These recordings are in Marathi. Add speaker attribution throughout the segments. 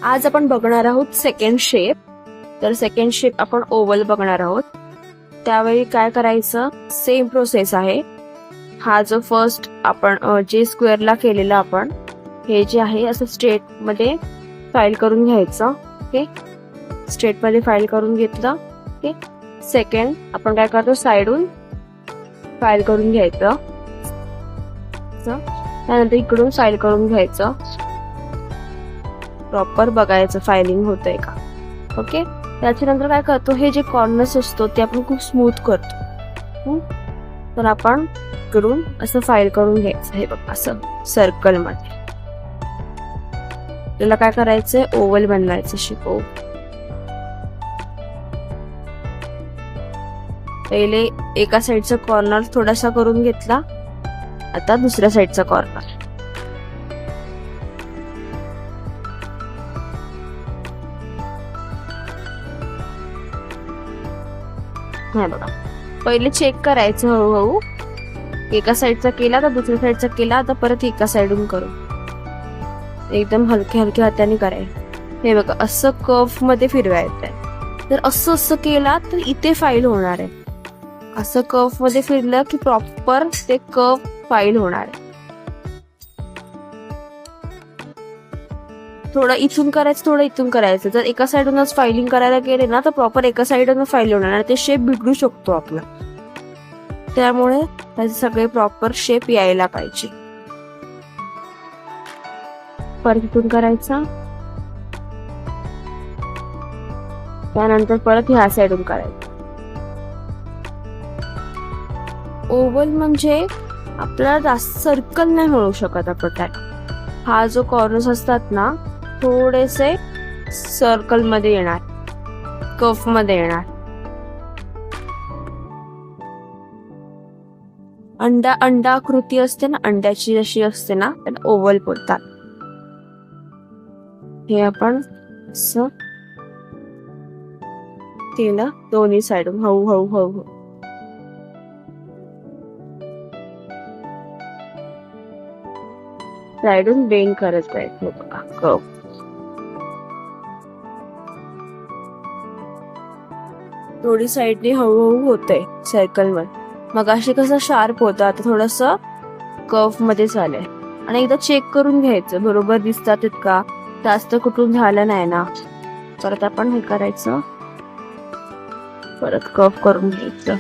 Speaker 1: आज आपण बघणार आहोत सेकंड शेप. तर सेकंड शेप आपण ओव्हल बघणार आहोत. त्यावेळी काय करायचं, सेम प्रोसेस आहे. हा जो फर्स्ट आपण जे स्क्वेअरला केलेला आपण हे जे आहे असं स्ट्रेट मध्ये फाईल करून घ्यायचं. ओके, स्ट्रेट मध्ये फाईल करून घेतलं. ओके, सेकंड आपण काय करतो, साइडून फाईल करून घ्यायचं. त्यानंतर इकडून फाईल करून घ्यायचं. प्रॉपर बघायचं फायलिंग होतंय का. ओके, त्याच्यानंतर काय करतो, हे जे कॉर्नर्स असतो ते आपण खूप स्मूथ करतो. तर आपण इकडून असं फाईल करून घ्यायचं. हे बघ असं सर्कल मध्ये. त्याला काय करायचंय, ओव्हल बनवायचं शिकव. पहिले एका साईडचा कॉर्नर थोडासा करून घेतला, आता दुसऱ्या साईडचा कॉर्नर. हे बघा, पहिले चेक करायचं हळूहळू. एका साईडचा केला तर दुसऱ्या साईडचा केला, आता परत एका साईडून करू. एकदम हलक्या हलक्या हाताने करायचं. हे बघा असं कर्व मध्ये फिरवायचंय. तर असं असं केला तर इथे फाईल होणार आहे. असं कर्व मध्ये फिरलं की प्रॉपर ते कर्व फाईल होणार आहे. थोडं इथून करायचं, थोडं इथून करायचं. जर एका साईडूनच फायलिंग करायला गेले ना तर प्रॉपर एका साईडून फाईल होणार आणि ते शेप बिघडू शकतो आपला. त्यामुळे त्याचे सगळे प्रॉपर शेप यायला पाहिजे. परत इथून करायचा, त्यानंतर परत ह्या साईडून करायचं. ओव्हल म्हणजे आपल्याला जास्त सर्कल नाही मिळू शकत आपण. हा जो कॉर्नर्स असतात ना थोडेसे सर्कल मध्ये येणार, कर्व मध्ये येणार. अंडाकृती असते ना, अंड्याची जशी असते ना, त्याला ओव्हल बोलतात. हे आपण असं केलं दोन्ही साईडून हळूहळू हळूहळू. साइडून बेंड करत जायचं बघा कर्व. थोडी साइडने हळूहळू होतंय सर्कल वर. मग असे कसं शार्प होतं, आता थोडस कर्व मध्ये झालंय. आणि एकदा चेक करून घ्यायचं बरोबर दिसतात का, जास्त कुठून झालं नाही ना. परत आपण हे करायचं, परत कर्व करून घ्यायचं.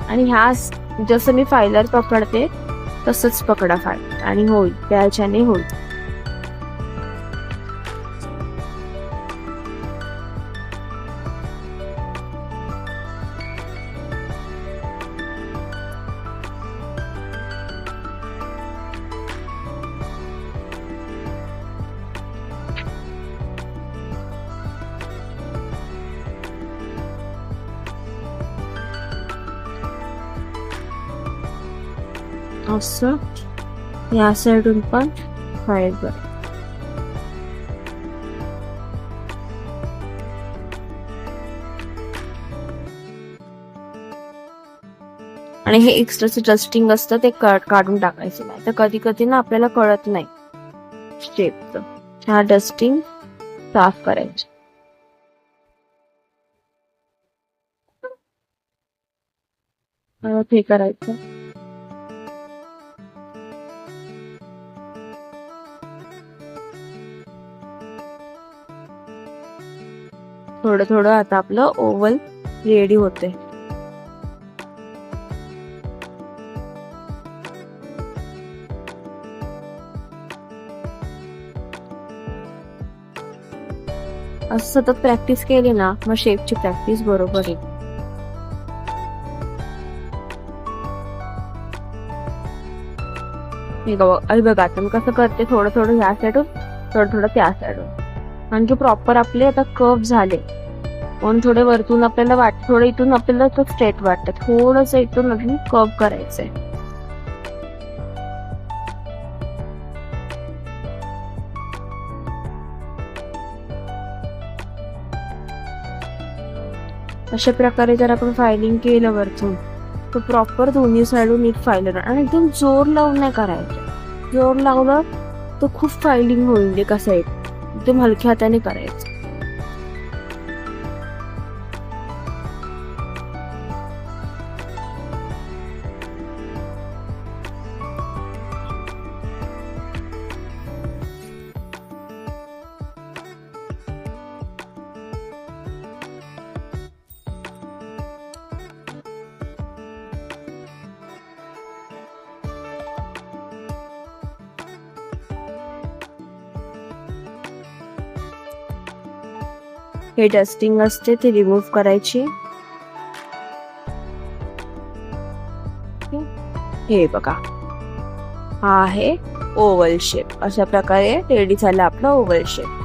Speaker 1: आणि ह्या जसं मी फायलर पकडते तसंच पकडा फाईल आणि होईल, त्याच्याने होईल. असं या साईडून पण फाईल कर. आणि हे एक्स्ट्राचं डस्टिंग असतं ते काढून टाकायचं नाही, तर कधी कधी ना आपल्याला कळत नाही शेपचं. हा डस्टिंग साफ करायचं. हे करायचं. थोडं थोडं आता आपलं ओव्हल रेडी होते. असं सतत प्रॅक्टिस केली ना मग शेपची प्रॅक्टिस बरोबर आहे. बघा आता मी कसं करते, थोडं थोडं ह्या साईडून, थोडं थोडं त्या साईडून. म्हणजे प्रॉपर आपले आता कर्व झाले. पण थोडे वरतून आपल्याला थोडं इथून आपल्याला स्ट्रेट वाटतं, थोडंसं इथून अजून कर्व करायचंय. अशा प्रकारे जर आपण फायलिंग केलं वरतून तर प्रॉपर दोन्ही साइडून नीट फाईल. आणि एकदम जोर लावून नाही करायचं. जोर लावलं तर खूप फायलिंग होईल एका साईड, एकदम हलक्या हाताने करायचं. हे डस्टिंग असते ते रिमूव्ह करायची. हे बघा, हा आहे ओव्हल शेप. अशा प्रकारे रेडी झाला आपला ओव्हल शेप.